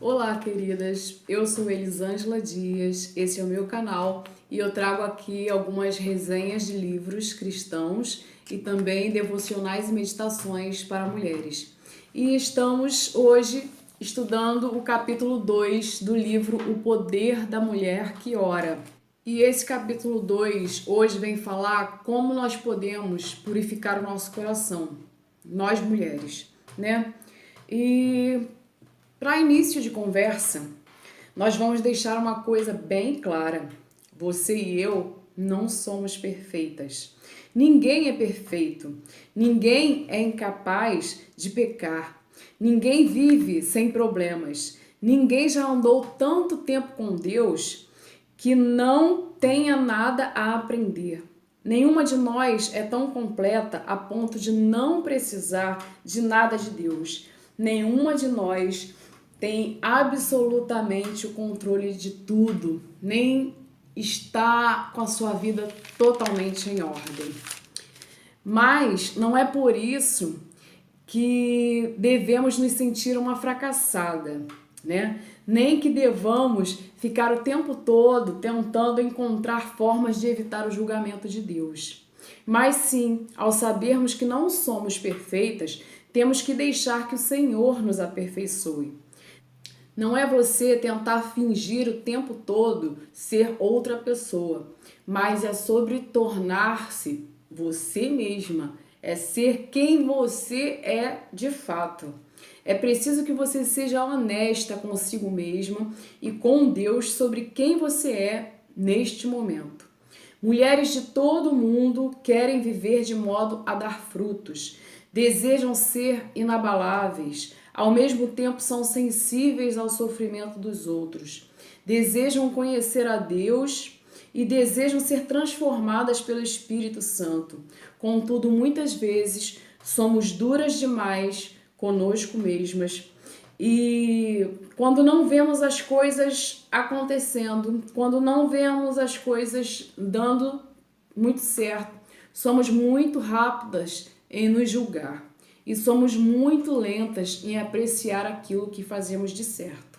Olá, queridas! Eu sou Elisângela Dias, esse é o meu canal e eu trago aqui algumas resenhas de livros cristãos e também devocionais e meditações para mulheres. E estamos hoje estudando o capítulo 2 do livro O Poder da Mulher que Ora. E esse capítulo 2 hoje vem falar como nós podemos purificar o nosso coração, nós mulheres, né? E para início de conversa, nós vamos deixar uma coisa bem clara. Você e eu não somos perfeitas. Ninguém é perfeito. Ninguém é incapaz de pecar. Ninguém vive sem problemas. Ninguém já andou tanto tempo com Deus que não tenha nada a aprender. Nenhuma de nós é tão completa a ponto de não precisar de nada de Deus. Nenhuma de nós tem absolutamente o controle de tudo, nem está com a sua vida totalmente em ordem. Mas não é por isso que devemos nos sentir uma fracassada, né? Nem que devamos ficar o tempo todo tentando encontrar formas de evitar o julgamento de Deus. Mas sim, ao sabermos que não somos perfeitas, temos que deixar que o Senhor nos aperfeiçoe. Não é você tentar fingir o tempo todo ser outra pessoa, mas é sobre tornar-se você mesma, é ser quem você é de fato. É preciso que você seja honesta consigo mesma e com Deus sobre quem você é neste momento. Mulheres de todo mundo querem viver de modo a dar frutos, desejam ser inabaláveis, ao mesmo tempo são sensíveis ao sofrimento dos outros, desejam conhecer a Deus e desejam ser transformadas pelo Espírito Santo. Contudo, muitas vezes somos duras demais conosco mesmas e quando não vemos as coisas acontecendo, quando não vemos as coisas dando muito certo, somos muito rápidas em nos julgar e somos muito lentas em apreciar aquilo que fazemos de certo.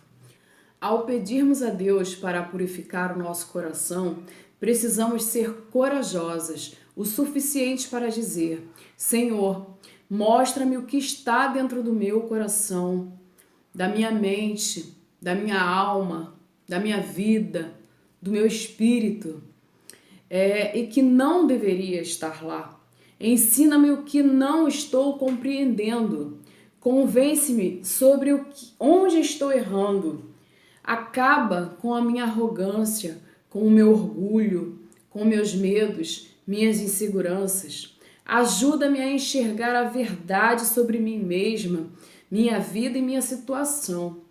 Ao pedirmos a Deus para purificar o nosso coração, precisamos ser corajosas o suficiente para dizer: Senhor, mostra-me o que está dentro do meu coração, da minha mente, da minha alma, da minha vida, do meu espírito, e que não deveria estar lá. Ensina-me o que não estou compreendendo. Convence-me sobre onde estou errando. Acaba com a minha arrogância, com o meu orgulho, com meus medos, minhas inseguranças. Ajuda-me a enxergar a verdade sobre mim mesma, minha vida e minha situação.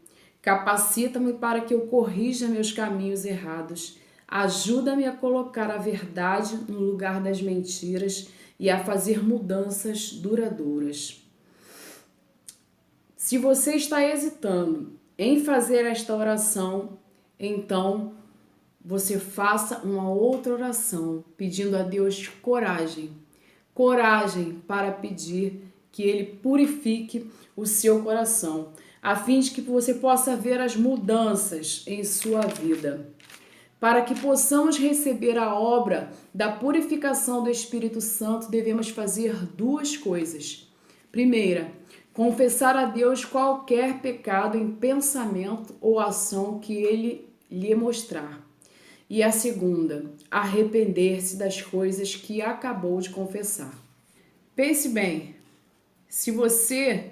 Capacita-me para que eu corrija meus caminhos errados. Ajuda-me a colocar a verdade no lugar das mentiras e a fazer mudanças duradouras. Se você está hesitando em fazer esta oração, então você faça uma outra oração, pedindo a Deus coragem. Coragem para pedir que Ele purifique o seu coração, a fim de que você possa ver as mudanças em sua vida. Para que possamos receber a obra da purificação do Espírito Santo, devemos fazer duas coisas. Primeira, confessar a Deus qualquer pecado em pensamento ou ação que Ele lhe mostrar. E a segunda, arrepender-se das coisas que acabou de confessar. Pense bem, se você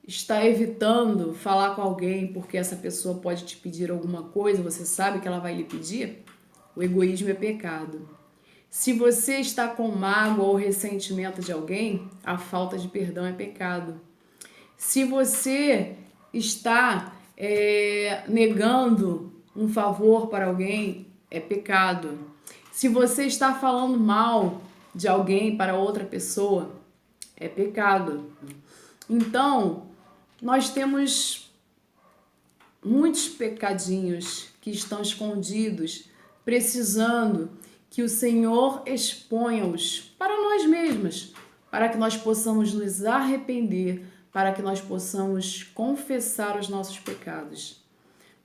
está evitando falar com alguém porque essa pessoa pode te pedir alguma coisa, você sabe que ela vai lhe pedir? O egoísmo é pecado. Se você está com mágoa ou ressentimento de alguém, a falta de perdão é pecado. Se você está negando um favor para alguém, é pecado. Se você está falando mal de alguém para outra pessoa, é pecado. Então, nós temos muitos pecadinhos que estão escondidos, precisando que o Senhor exponha-os para nós mesmas, para que nós possamos nos arrepender, para que nós possamos confessar os nossos pecados.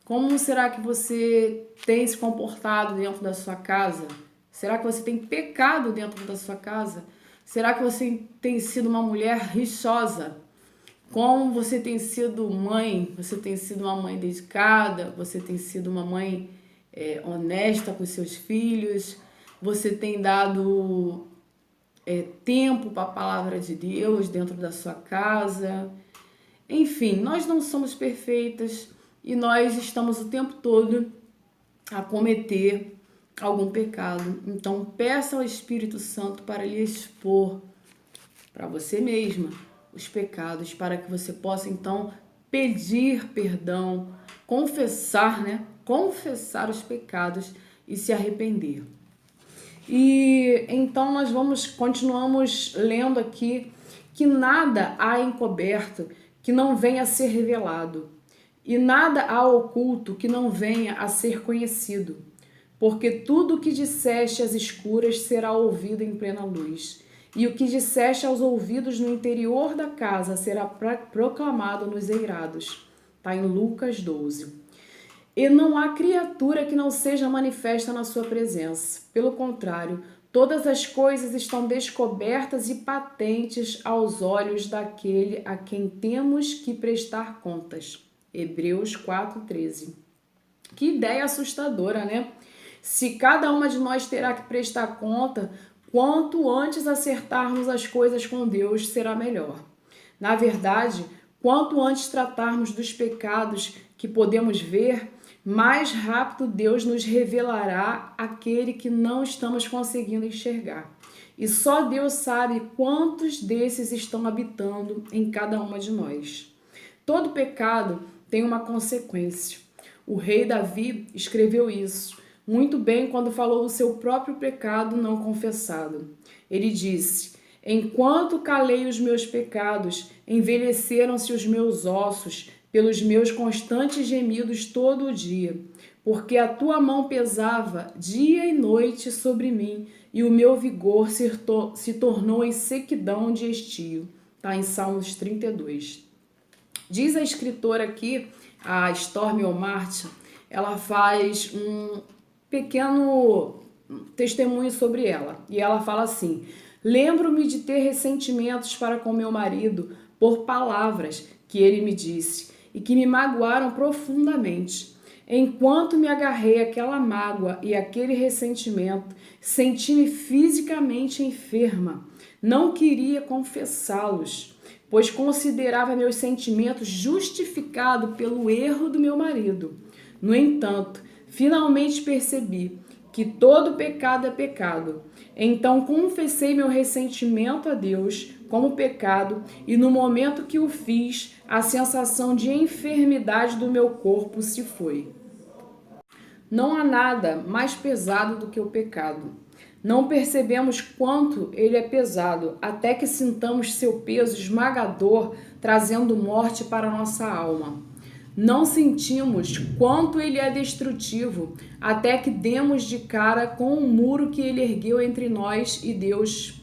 Como será que você tem se comportado dentro da sua casa? Será que você tem pecado dentro da sua casa? Será que você tem sido uma mulher rixosa? Como você tem sido mãe? Você tem sido uma mãe dedicada? Você tem sido uma mãe honesta com seus filhos? Você tem dado tempo para a palavra de Deus dentro da sua casa? Enfim, nós não somos perfeitas e nós estamos o tempo todo a cometer algum pecado. Então, peça ao Espírito Santo para lhe expor para você mesma os pecados, para que você possa então pedir perdão, confessar, Confessar os pecados e se arrepender. E então continuamos lendo aqui que nada há encoberto que não venha a ser revelado, e nada há oculto que não venha a ser conhecido, porque tudo o que disseste às escuras será ouvido em plena luz, e o que disseste aos ouvidos no interior da casa será proclamado nos eirados. Está em Lucas 12. E não há criatura que não seja manifesta na sua presença. Pelo contrário, todas as coisas estão descobertas e patentes aos olhos daquele a quem temos que prestar contas. Hebreus 4:13. Que ideia assustadora, né? Se cada uma de nós terá que prestar conta, quanto antes acertarmos as coisas com Deus, será melhor. Na verdade, quanto antes tratarmos dos pecados que podemos ver, mais rápido Deus nos revelará aquele que não estamos conseguindo enxergar. E só Deus sabe quantos desses estão habitando em cada uma de nós. Todo pecado tem uma consequência. O rei Davi escreveu isso muito bem quando falou do seu próprio pecado não confessado. Ele disse: enquanto calei os meus pecados, envelheceram-se os meus ossos pelos meus constantes gemidos todo o dia, porque a tua mão pesava dia e noite sobre mim, e o meu vigor se tornou em sequidão de estio. Está em Salmos 32. Diz a escritora aqui, a Stormy O'Martin, ela faz um pequeno testemunho sobre ela. E ela fala assim: lembro-me de ter ressentimentos para com meu marido por palavras que ele me disse e que me magoaram profundamente. Enquanto me agarrei àquela mágoa e àquele ressentimento, senti-me fisicamente enferma. Não queria confessá-los, pois considerava meus sentimentos justificados pelo erro do meu marido. No entanto, finalmente percebi que todo pecado é pecado. Então confessei meu ressentimento a Deus como pecado, e no momento que o fiz, a sensação de enfermidade do meu corpo se foi. Não há nada mais pesado do que o pecado. Não percebemos quanto ele é pesado, até que sintamos seu peso esmagador, trazendo morte para nossa alma. Não sentimos quanto ele é destrutivo, até que demos de cara com o muro que ele ergueu entre nós e Deus.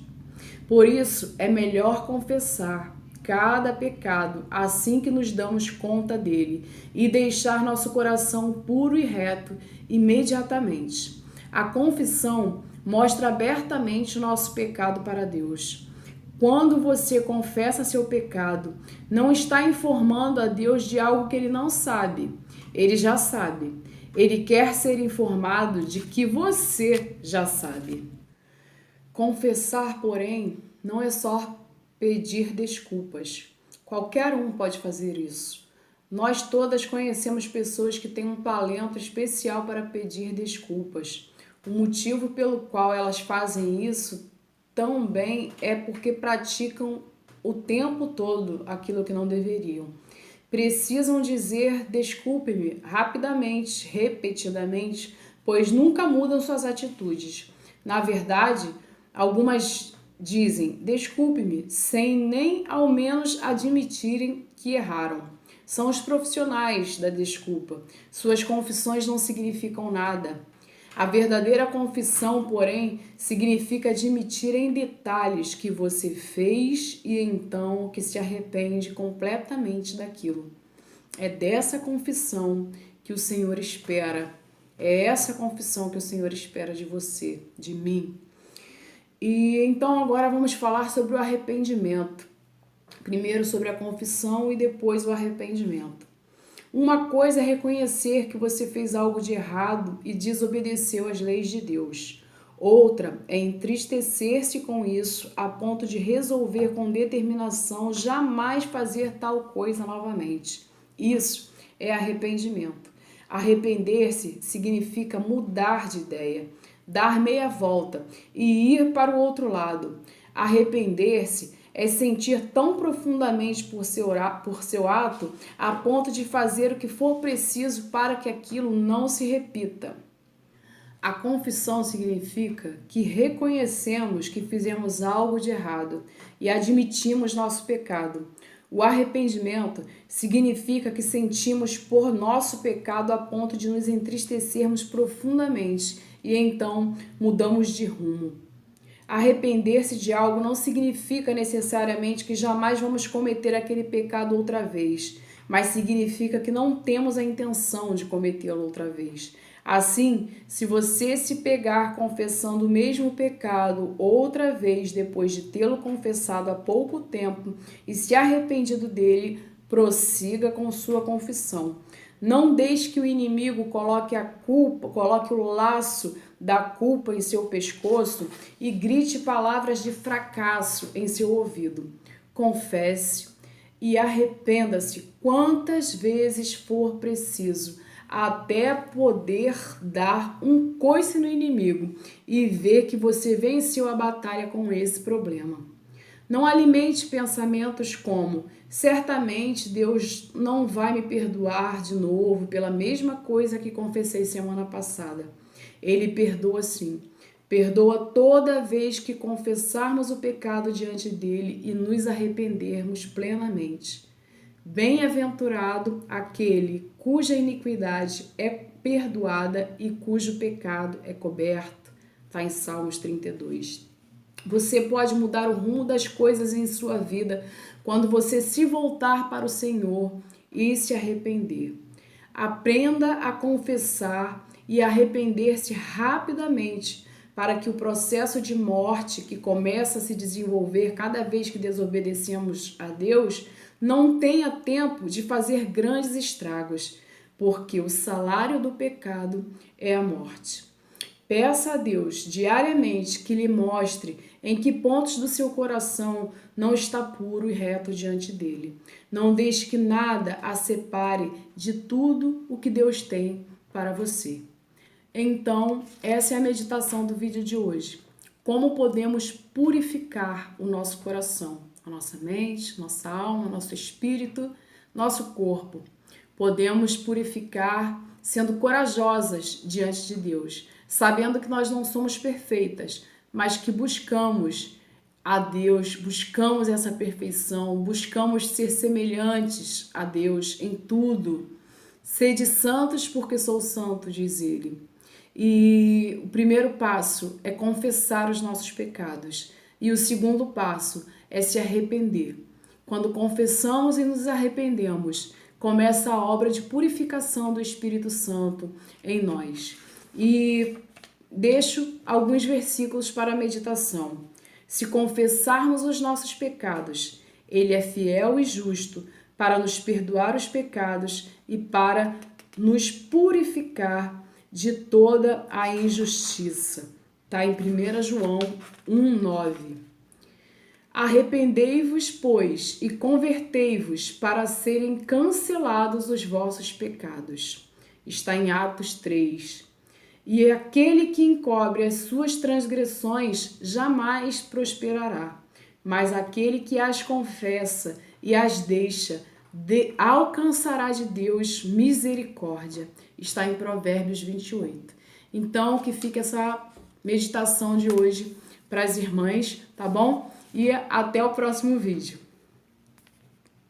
Por isso, é melhor confessar cada pecado assim que nos damos conta dele e deixar nosso coração puro e reto imediatamente. A confissão mostra abertamente o nosso pecado para Deus. Quando você confessa seu pecado, não está informando a Deus de algo que ele não sabe. Ele já sabe. Ele quer ser informado de que você já sabe. Confessar, porém, não é só pedir desculpas. Qualquer um pode fazer isso. Nós todas conhecemos pessoas que têm um talento especial para pedir desculpas. O motivo pelo qual elas fazem isso tão bem é porque praticam o tempo todo aquilo que não deveriam. Precisam dizer desculpe-me rapidamente, repetidamente, pois nunca mudam suas atitudes. Na verdade, algumas dizem desculpe-me sem nem ao menos admitirem que erraram. São os profissionais da desculpa. Suas confissões não significam nada. A verdadeira confissão, porém, significa admitir em detalhes que você fez e então que se arrepende completamente daquilo. É dessa confissão que o Senhor espera. É essa confissão que o Senhor espera de você, de mim. E então agora vamos falar sobre o arrependimento. Primeiro sobre a confissão e depois o arrependimento. Uma coisa é reconhecer que você fez algo de errado e desobedeceu às leis de Deus. Outra é entristecer-se com isso a ponto de resolver com determinação jamais fazer tal coisa novamente. Isso é arrependimento. Arrepender-se significa mudar de ideia, dar meia volta e ir para o outro lado. Arrepender-se é sentir tão profundamente por seu ato a ponto de fazer o que for preciso para que aquilo não se repita. A confissão significa que reconhecemos que fizemos algo de errado e admitimos nosso pecado. O arrependimento significa que sentimos por nosso pecado a ponto de nos entristecermos profundamente e então mudamos de rumo. Arrepender-se de algo não significa necessariamente que jamais vamos cometer aquele pecado outra vez, mas significa que não temos a intenção de cometê-lo outra vez. Assim, se você se pegar confessando o mesmo pecado outra vez depois de tê-lo confessado há pouco tempo e se arrependido dele, prossiga com sua confissão. Não deixe que o inimigo coloque o laço da culpa em seu pescoço e grite palavras de fracasso em seu ouvido. Confesse e arrependa-se quantas vezes for preciso, até poder dar um coice no inimigo e ver que você venceu a batalha com esse problema. Não alimente pensamentos como: certamente Deus não vai me perdoar de novo pela mesma coisa que confessei semana passada. Ele perdoa sim. Perdoa toda vez que confessarmos o pecado diante dele e nos arrependermos plenamente. Bem-aventurado aquele cuja iniquidade é perdoada e cujo pecado é coberto. Está em Salmos 32. Você pode mudar o rumo das coisas em sua vida quando você se voltar para o Senhor e se arrepender. Aprenda a confessar e arrepender-se rapidamente para que o processo de morte que começa a se desenvolver cada vez que desobedecemos a Deus não tenha tempo de fazer grandes estragos, porque o salário do pecado é a morte. Peça a Deus diariamente que lhe mostre em que pontos do seu coração não está puro e reto diante dele. Não deixe que nada a separe de tudo o que Deus tem para você. Então, essa é a meditação do vídeo de hoje. Como podemos purificar o nosso coração, a nossa mente, nossa alma, nosso espírito, nosso corpo. Podemos purificar sendo corajosas diante de Deus, sabendo que nós não somos perfeitas, mas que buscamos a Deus, buscamos essa perfeição, buscamos ser semelhantes a Deus em tudo. Sede santos porque sou santo, diz ele. E o primeiro passo é confessar os nossos pecados. E o segundo passo é se arrepender. Quando confessamos e nos arrependemos, começa a obra de purificação do Espírito Santo em nós. E deixo alguns versículos para a meditação. Se confessarmos os nossos pecados, Ele é fiel e justo para nos perdoar os pecados e para nos purificar de toda a injustiça. Está em 1 João 1,9. Arrependei-vos, pois, e convertei-vos para serem cancelados os vossos pecados. Está em Atos 3. E aquele que encobre as suas transgressões jamais prosperará, mas aquele que as confessa e as deixa alcançará de Deus misericórdia. Está em Provérbios 28. Então, que fique essa meditação de hoje para as irmãs, tá bom? E até o próximo vídeo.